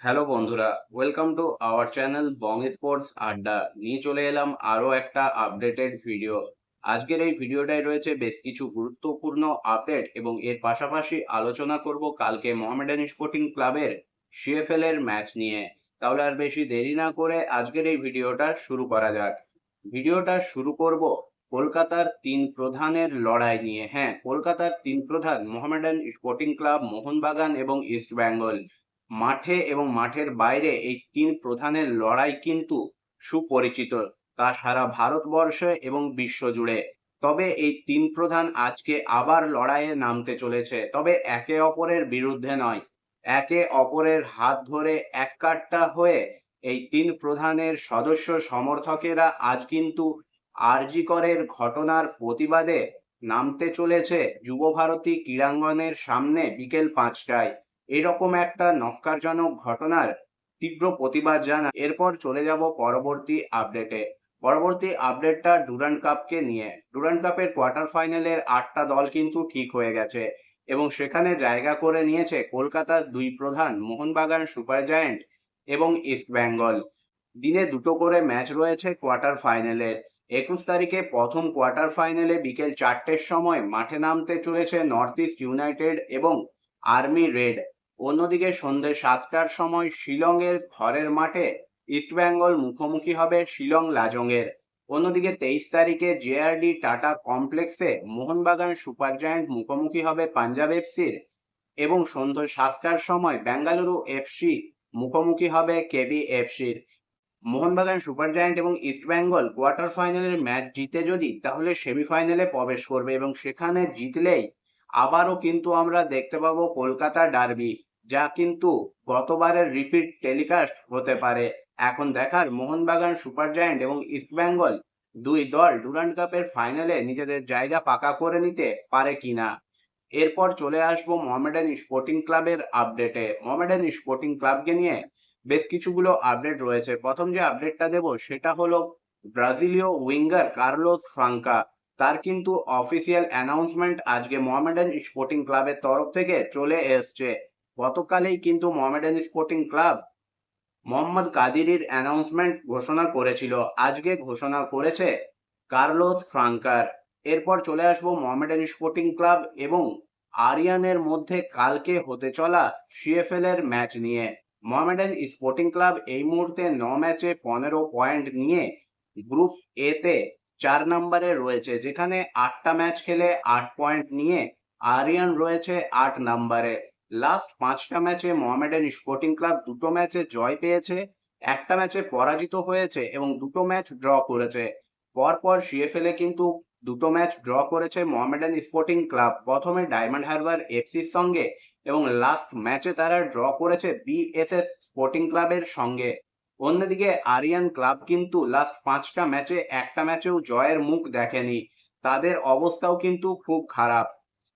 Hello বন্ধুরা, welcome to our channel Bong sports আড্ডা। নিয়ে চলে এলাম আরো একটা আপডেটেড ভিডিও। আজকের এই ভিডিওটায় রয়েছে বেশ কিছু গুরুত্বপূর্ণ আপডেট এবং এর পাশাপাশি আলোচনা করব কালকে মোহামেডান স্পোর্টিং ক্লাবের সিএফএল এর ম্যাচ নিয়ে। তাহলে আর বেশি দেরি না করে আজকের এই ভিডিওটা শুরু করা যাক। ভিডিওটা শুরু করব কলকাতার তিন প্রধানের লড়াই নিয়ে। হ্যাঁ, কলকাতার তিন প্রধান মোহামেডান স্পোর্টিং ক্লাব, মোহনবাগান এবং ইস্ট বেঙ্গল। মাঠে এবং মাঠের বাইরে এই তিন প্রধানের লড়াই কিন্তু সুপরিচিত, তা সারা ভারতবর্ষে এবং বিশ্বজুড়ে। তবে এই তিন প্রধান আজকে আবার লড়াইয়ে নামতে চলেছে, তবে একে অপরের বিরুদ্ধে নয়, একে অপরের হাত ধরে এক কাট্টা হয়ে এই তিন প্রধানের সদস্য সমর্থকেরা আজ কিন্তু আরজি করের ঘটনার প্রতিবাদে নামতে চলেছে যুবভারতী ক্রীড়াঙ্গনের সামনে বিকেল 5টায়। এরকম একটা ন্যক্কারজনক ঘটনার তীব্র প্রতিবাদ জানা। এরপর চলে যাব পরবর্তী আপডেটে। পরবর্তী আপডেটটা ডুরান্ড কাপকে নিয়ে। ডুরান্ড কাপের কোয়ার্টার ফাইনালের 8টা দল কিন্তু ঠিক হয়ে গেছে এবং সেখানে জায়গা করে নিয়েছে কলকাতার দুই প্রধান মোহনবাগান সুপার জায়ান্ট এবং ইস্ট বেঙ্গল। দিনে দুটো করে ম্যাচ রয়েছে কোয়ার্টার ফাইনালের। 21 তারিখে প্রথম কোয়ার্টার ফাইনালে বিকেল 4টের সময় মাঠে নামতে চলেছে নর্থ ইস্ট ইউনাইটেড এবং আর্মি রেড। অন্যদিকে সন্ধ্যে 7টার সময় শিলংয়ের ঘরের মাঠে ইস্টবেঙ্গল মুখোমুখি হবে শিলং লাজংয়ের। অন্যদিকে 23 তারিখে জেআরডি টাটা কমপ্লেক্সে মোহনবাগান সুপার জায়ান্ট মুখোমুখি হবে পাঞ্জাব এফসির এবং সন্ধ্যে 7টার সময় বেঙ্গালুরু এফসি মুখোমুখি হবে কেবি এফসির। মোহনবাগান সুপার জায়ান্ট এবং ইস্টবেঙ্গল কোয়ার্টার ফাইনালের ম্যাচ জিতে যদি তাহলে সেমিফাইনালে প্রবেশ করবে এবং সেখানে জিতলেই আবারও কিন্তু আমরা দেখতে পাবো কলকাতা ডার্বি, যা কিন্তু গতবারের রিপিট টেলিকাস্ট হতে পারে। এখন দেখার মোহনবাগান সুপার জায়ান্ট এবং ইস্টবেঙ্গল দুই দল ডুরান্ড কাপের ফাইনালে নিজেদের জায়গা পাকা করে নিতে পারে কিনা। এরপর চলে আসবো মোহামেডান স্পোর্টিং ক্লাবের আপডেটে। মোহামেডান স্পোর্টিং ক্লাবকে নিয়ে বেশ কিছুগুলো আপডেট রয়েছে। প্রথম যে আপডেটটা দেব সেটা হলো ব্রাজিলীয় উইঙ্গার কার্লোস ফ্রাঙ্কা। তার কিন্তু অফিসিয়াল অ্যানাউন্সমেন্ট আজকে মোহামেডান স্পোর্টিং ক্লাবের তরফ থেকে চলে এসছে। গতকালেই কিন্তু মোহামেডান স্পোর্টিং ক্লাব মোহাম্মদ কাদিরির অ্যানাউন্সমেন্ট ঘোষণা করেছিল, আজকে ঘোষণা করেছে কার্লোস ফ্রাঙ্কার। এরপর চলে আসবো মোহামেডান স্পোর্টিং ক্লাব এবং আরিয়ানের মধ্যে কালকে হতে চলা সিএফএল এর ম্যাচ নিয়ে। মোহামেডান স্পোর্টিং ক্লাব এই মুহূর্তে 9 ম্যাচে 15 পয়েন্ট নিয়ে গ্রুপ এ তে 4 নম্বরে রয়েছে, যেখানে 8টা ম্যাচ খেলে 8 পয়েন্ট নিয়ে আরিয়ান রয়েছে 8 নম্বরে। লাস্ট 5টা ম্যাচে মোহামেডান স্পোর্টিং ক্লাব দুটো ম্যাচে জয় পেয়েছে, একটা ম্যাচে পরাজিত হয়েছে এবং দুটো ম্যাচ ড্র করেছে। পরপর সিএফএল এ কিন্তু দুটো ম্যাচ ড্র করেছে মোহামেডান স্পোর্টিং ক্লাব, প্রথমে ডায়মন্ড হারবার এফসির সঙ্গে এবং লাস্ট ম্যাচে তারা ড্র করেছে বিএসএস স্পোর্টিং ক্লাবের সঙ্গে। অন্যদিকে আরিয়ান ক্লাব কিন্তু লাস্ট 5টা ম্যাচে একটা ম্যাচেও জয়ের মুখ দেখেনি, তাদের অবস্থাও কিন্তু খুব খারাপ।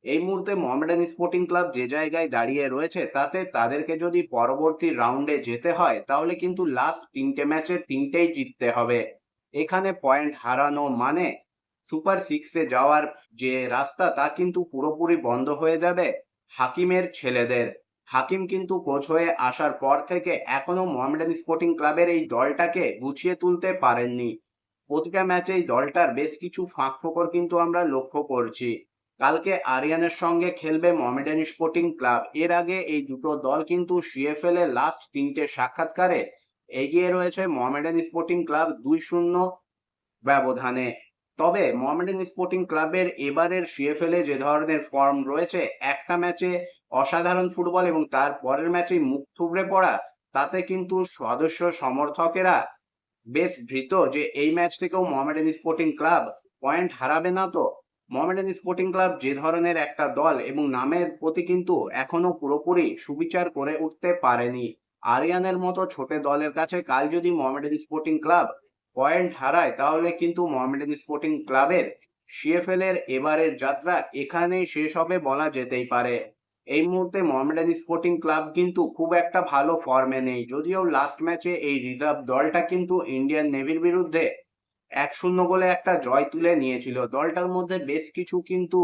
এই মুহূর্তে মোহামেডান স্পোর্টিং ক্লাব যে জায়গায় দাঁড়িয়ে রয়েছে তাতে তাদেরকে যদি পরবর্তী রাউন্ডে যেতে হয় তাহলে কিন্তু লাস্ট 3টে ম্যাচে 3টেই জিততে হবে। এখানে পয়েন্ট হারানো মানে সুপার 6-এ যাওয়ার যে রাস্তা তা কিন্তু পুরোপুরি বন্ধ হয়ে যাবে হাকিমের ছেলেদের। হাকিম কিন্তু কোচ হয়ে আসার পর থেকে এখনো মোহামেডান স্পোর্টিং ক্লাবের এই দলটাকে গুছিয়ে তুলতে পারেননি। প্রতিটা ম্যাচেই দলটার বেশ কিছু ফাঁক ফোকর কিন্তু আমরা লক্ষ্য করছি। কালকে আরিয়ানের সঙ্গে খেলবে মোহামেডান স্পোর্টিং ক্লাব। এর আগে এই দুটো দল কিন্তু সিএফএল এর লাস্ট 3টে সাক্ষাৎকারে এগিয়ে রয়েছে মোহামেডান স্পোর্টিং ক্লাব 2-0 ব্যবধানে। তবে মোহামেডান স্পোর্টিং ক্লাবের এবারের সিএফএল এ যে ধরনের ফর্ম রয়েছে, একটা ম্যাচে অসাধারণ ফুটবল এবং তার পরের ম্যাচেই মুখ থুবড়ে পড়া, তাতে কিন্তু সদস্য সমর্থকেরা বেশ ভীত যে এই ম্যাচ থেকেও মোহামেডান স্পোর্টিং ক্লাব পয়েন্ট হারাবে না তো। মোহামেডান স্পোর্টিং ক্লাব যে ধরনের একটা দল এবং নামের প্রতি কিন্তু এখনো পুরোপুরি সুবিচার করে উঠতে পারেনি। আরিয়ানের মতো ছোট দলের কাছে কাল যদি মোহামেডান স্পোর্টিং ক্লাব পয়েন্ট হারায় তাহলে কিন্তু মোহামেডান স্পোর্টিং ক্লাবের সিএফএল এর এবারের যাত্রা এখানেই শেষ হবে বলা যেতেই পারে। এই মুহূর্তে মোহামেডান স্পোর্টিং ক্লাব কিন্তু খুব একটা ভালো ফর্মে নেই, যদিও লাস্ট ম্যাচে এই রিজার্ভ দলটা কিন্তু ইন্ডিয়ান নেভির বিরুদ্ধে 1-0 গোলে একটা জয় তুলে নিয়েছিল। দলটার মধ্যে বেশ কিছু কিন্তু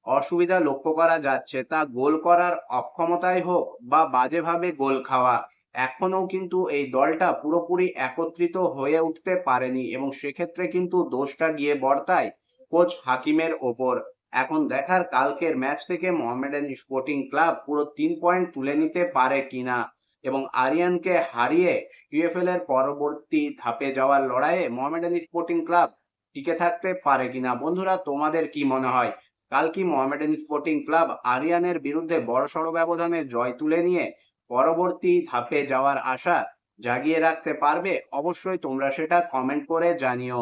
অসুবিধা লক্ষ্য করা যাচ্ছে, তা গোল করার অক্ষমতাই হোক বা বাজেভাবে গোল খাওয়া। এখনো কিন্তু এই দলটা পুরোপুরি একত্রিত হয়ে উঠতে পারেনি এবং সেক্ষেত্রে কিন্তু দোষটা গিয়ে বর্তায় কোচ হাকিমের ওপর। এখন দেখার কালকের ম্যাচ থেকে মোহামেডান স্পোর্টিং ক্লাব পুরো 3 পয়েন্ট তুলে নিতে পারে কিনা এবং আরিয়ানকে হারিয়ে সিএফএল এর পরবর্তী ধাপে যাওয়ার লড়াইয়ে মোহামেডান স্পোর্টিং ক্লাব টিকে থাকতে পারে কিনা। বন্ধুরা, তোমাদের কি মনে হয়, কাল কি মোহামেডান স্পোর্টিং ক্লাব আরিয়ানের বিরুদ্ধে বড়সড় ব্যবধানে জয় তুলে নিয়ে পরবর্তী ধাপে যাওয়ার আশা জাগিয়ে রাখতে পারবে? অবশ্যই তোমরা সেটা কমেন্ট করে জানিও।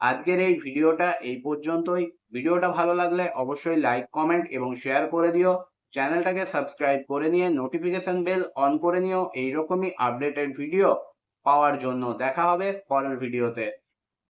আজকের এই ভিডিওটা এই পর্যন্তই। ভিডিওটা ভালো লাগলে অবশ্যই লাইক, কমেন্ট এবং শেয়ার করে দিও। চ্যানেলটাকে সাবস্ক্রাইব করে নিয়ে নোটিফিকেশন বেল অন করে নিও এইরকমই আপডেটেড ভিডিও পাওয়ার জন্য। দেখা হবে পরের ভিডিওতে।